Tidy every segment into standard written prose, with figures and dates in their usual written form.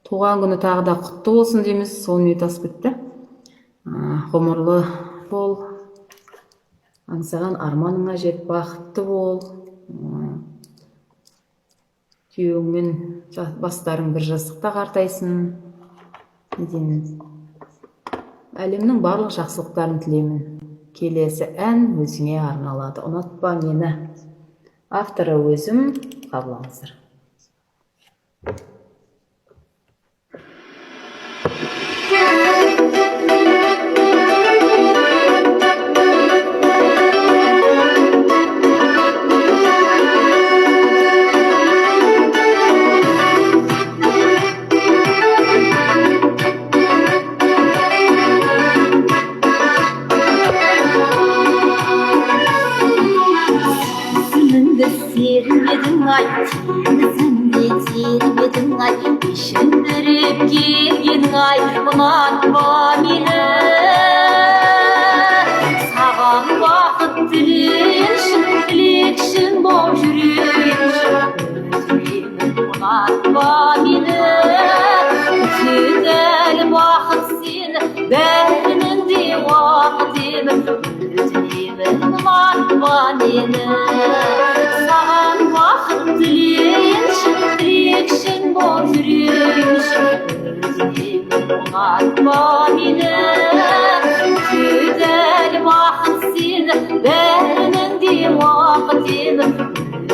туған күні тағы да құтты болсын дейміз. 10 минут асып кетті. Ғұмырлы бол, аңсаған арманыңа жет, бақытты бол. Күйеуіңмен бастарың бір жастықта қартайсын. Әлемнің барлық жақсылықтарын тілеймін. Келесі ән өзіңе арналады. Ұнатпа мені. Авторы өзім. Қабыл алыңыздар. Сермедің ай, теңізіңде термедің ай, ішіндіріп келгенің ай, ұнатпа мені. Саған бақыт тілейінші, тілекшің боп жүрейінші. Өзімнің ұнатпа мені, өтеді бақыт сені, бәрінің де уақыт емін. Өзімнің ұнатпа мені. Саған бақыт тілейінші, тілекшің боп жүрейінші. Өзіңнен ұнатпа мені, өтеді бақыт сені, бәрінің де уақыт емін.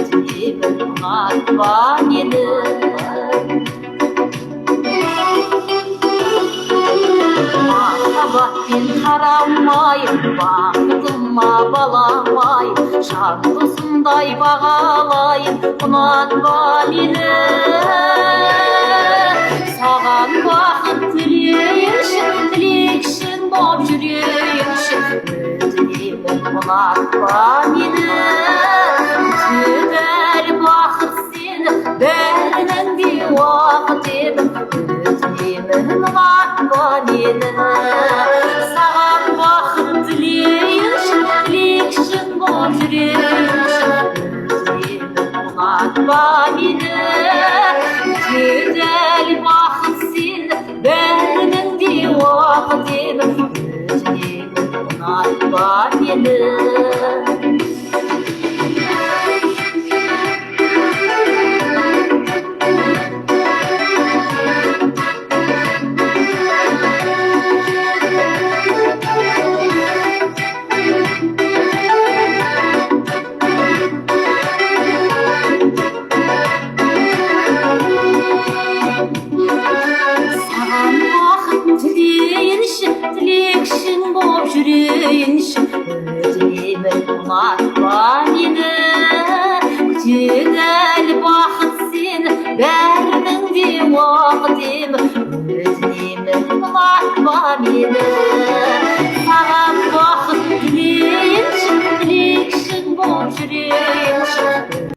Өзіңнен ұнатпа мені. Махаббатпен қарамайын, бақытыма баламайын, жан досымдай бағалайын, ұнатпа мені. Саған бақыт тілейінші, тілекшің боп жүрейінші. Өзіңнен ұнатпа мені, өтеді бақыт сені, бәрінің де уақыт емін. Өзіңнен ұнатпа мені. Саған бақыт тілейінші, тілекшің боп жүрейінші. Өзіңнен ұнатпа мені, өтеді бақыт сені, бәрінің де уақыт емін. Өзіңнен ұнатпа мені. Тілекшің боп жүрейінші. Өзіңнен ұнатпа мені, өтеді бақыт сені, бәрінің де уақыт емін. Өзіңнен ұнатпа мені.